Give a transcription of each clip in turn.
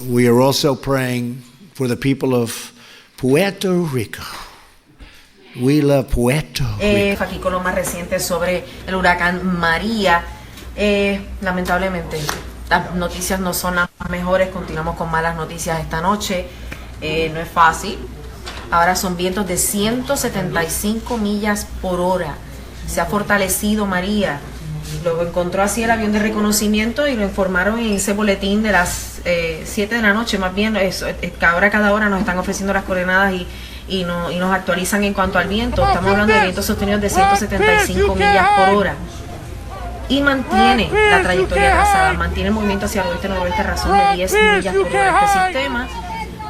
We are also praying for the people of Puerto Rico. We love Puerto Rico. Aquí con lo más reciente sobre el huracán María. Lamentablemente, las noticias no son las mejores. Continuamos con malas noticias esta noche. No es fácil. Ahora son vientos de 175 millas por hora. Se ha fortalecido María. Lo encontró así el avión de reconocimiento y lo informaron en ese boletín de las 7 de la noche. Más bien, cada hora nos están ofreciendo las coordenadas y nos actualizan en cuanto al viento. Estamos hablando de vientos sostenidos de 175 millas por hora. Y mantiene la trayectoria trazada, mantiene el movimiento hacia el oeste-noroeste a razón de 10 millas por hora este sistema,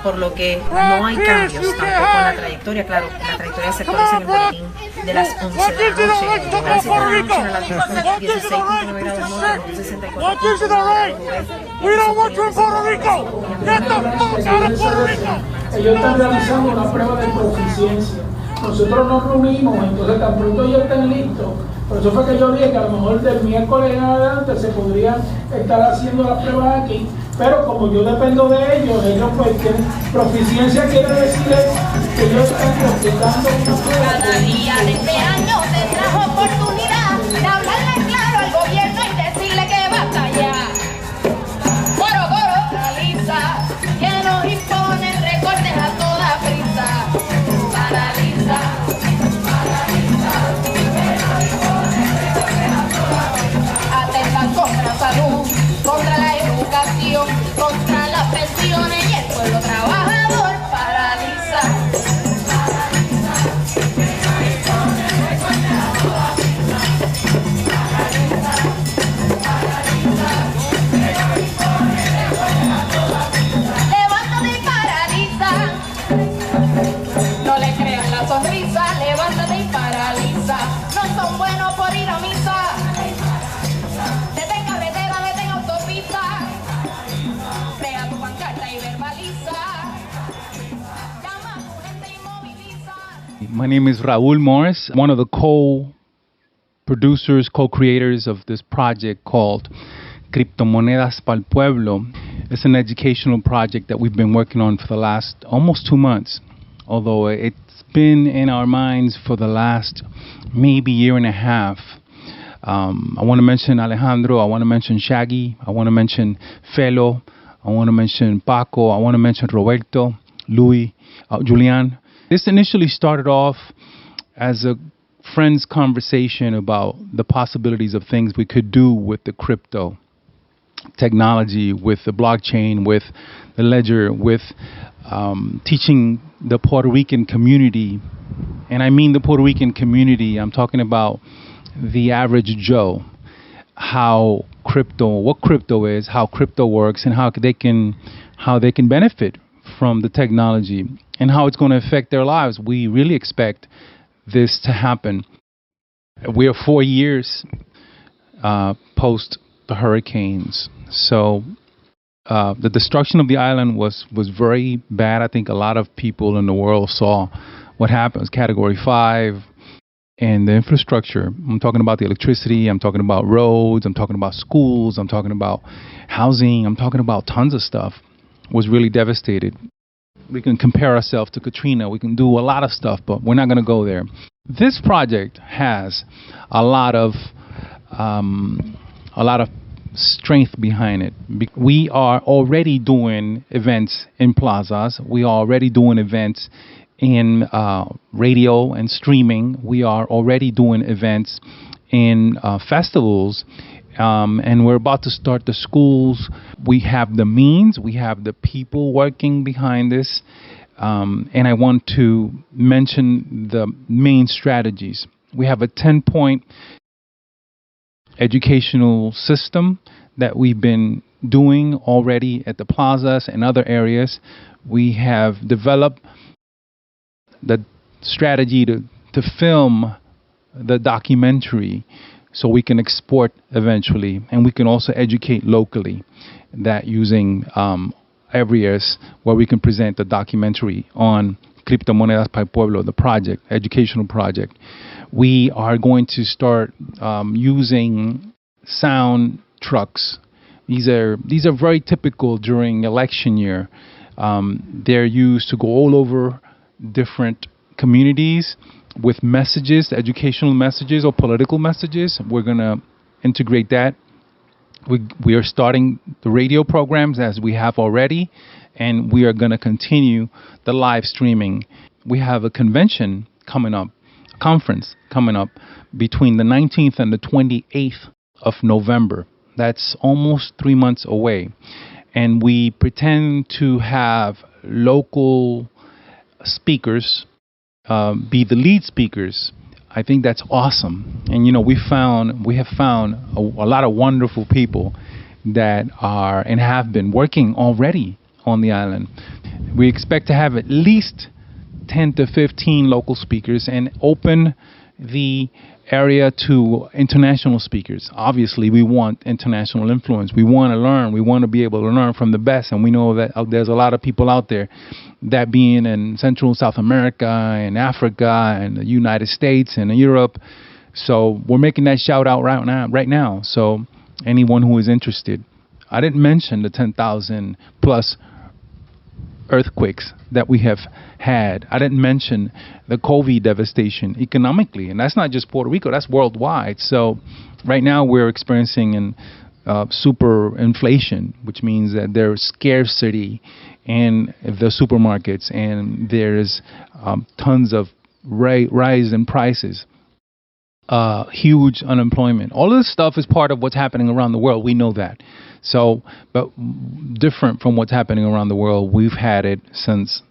por lo que no hay cambios tampoco en la trayectoria. Claro, la trayectoria se actualiza en el boletín de las 11 de la noche. A las 7 de la noche en la latitud 16.9 grados norte, 64 ellos están realizando una prueba de proficiencia. Nosotros nos reunimos, entonces tan pronto ellos estén listos. Por eso fue que yo dije que a lo mejor del miércoles en adelante se podrían estar haciendo las pruebas aquí, pero como yo dependo de ellos pues tienen proficiencia, quiere decir que ellos están completando una prueba. Cada día de este año tendrás oportunidad de hablarle claro al gobierno y decirle que basta ya. Coro, paraliza, que nos imponen recortes a toda prisa. Paraliza. Atentan contra salud, contra la educación, contra las pensiones y el pueblo trabajador. Paraliza. Levántate y paraliza. No le crean la sonrisa, levántate y paraliza. No son buenos por ir a misa. Detén carretera, detén autopista. Pega tu pancarta y verbaliza. Llama a tu gente y moviliza. My name is Raul Morris, one of the co-producers, co-creators of this project called Criptomonedas para el Pueblo. It's an educational project that we've been working on for the last almost 2 months, although it's been in our minds for the last maybe year and a half. I want to mention Alejandro, I want to mention Shaggy, I want to mention Felo, I want to mention Paco, I want to mention Roberto, Louis, Julian. This initially started off as a friends' conversation about the possibilities of things we could do with the crypto technology, with the blockchain, with the ledger, with teaching the Puerto Rican community. And I mean the Puerto Rican community, I'm talking about the average Joe, what crypto is, how crypto works, and how they can benefit from the technology and how it's going to affect their lives. We really expect this to happen. We are 4 years post the hurricanes, so the destruction of the island was very bad. I think a lot of people in the world saw what happens, Category 5, and the infrastructure. I'm talking about the electricity, I'm talking about roads, I'm talking about schools, I'm talking about housing, I'm talking about tons of stuff was really devastated. We can compare ourselves to Katrina, we can do a lot of stuff, but we're not going to go there. This project has a lot of strength behind it. We are already doing events in plazas. We are already doing events in radio and streaming. We are already doing events in festivals. And we're about to start the schools. We have the means. We have the people working behind this. And I want to mention the main strategies. We have a 10-point educational system that we've been doing already at the plazas and other areas. We have developed the strategy to film the documentary so we can export eventually, and we can also educate locally, that using areas where we can present the documentary on Criptomonedas para el Pueblo, the project, educational project. We are going to start using sound trucks These are very typical during election year. They're used to go all over different communities with messages, educational messages or political messages. We're going to integrate that. We are starting the radio programs as we have already, and we are going to continue the live streaming. We have a convention coming up, a conference coming up between the 19th and the 28th of November. That's almost 3 months away. And we pretend to have local speakers be the lead speakers. I think that's awesome. And, we have found a lot of wonderful people that are and have been working already on the island. We expect to have at least 10 to 15 local speakers and open the area to international speakers. Obviously, we want international influence. We want to learn. We want to be able to learn from the best. And we know that there's a lot of people out there, that being in Central and South America and Africa and the United States and Europe. So we're making that shout out right now. So anyone who is interested. I didn't mention the 10,000 plus earthquakes that we have had. I didn't mention the COVID devastation economically, and that's not just Puerto Rico, that's worldwide. So right now we're experiencing super inflation, which means that there's scarcity in the supermarkets, and there's tons of rise in prices, huge unemployment. All of this stuff is part of what's happening around the world. We know that. So, but different from what's happening around the world, we've had it since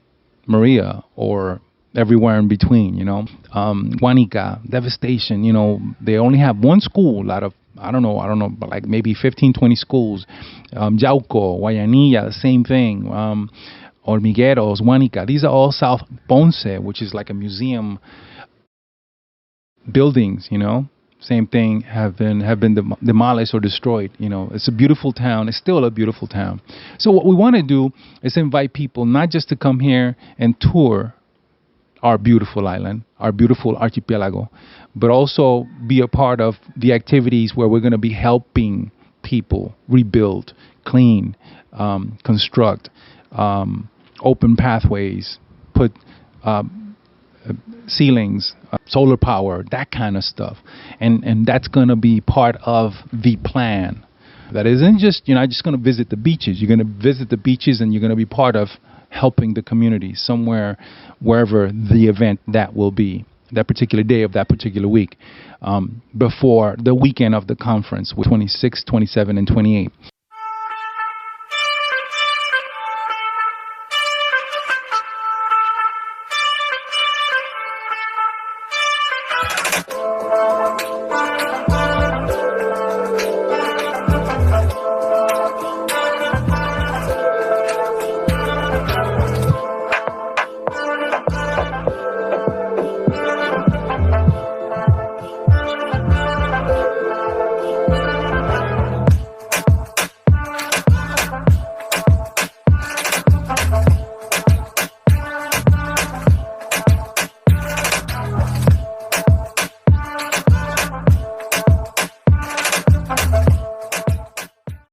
Maria or everywhere in between, Guanica, devastation, they only have one school out of, I don't know, but like maybe 15, 20 schools. Yauco, Guayanilla, the same thing. Hormigueros, Guanica, these are all South Ponce, which is like a museum buildings, same thing, have been demolished or destroyed. It's a beautiful town. It's still a beautiful town. So what we want to do is invite people not just to come here and tour our beautiful island, our beautiful archipelago, but also be a part of the activities where we're going to be helping people rebuild, clean, construct, open pathways, put ceilings, solar power, that kind of stuff. And that's going to be part of the plan. That isn't just, you're not just going to visit the beaches. You're going to visit the beaches and you're going to be part of helping the community somewhere, wherever the event that will be, that particular day of that particular week, before the weekend of the conference, 26, 27, and 28.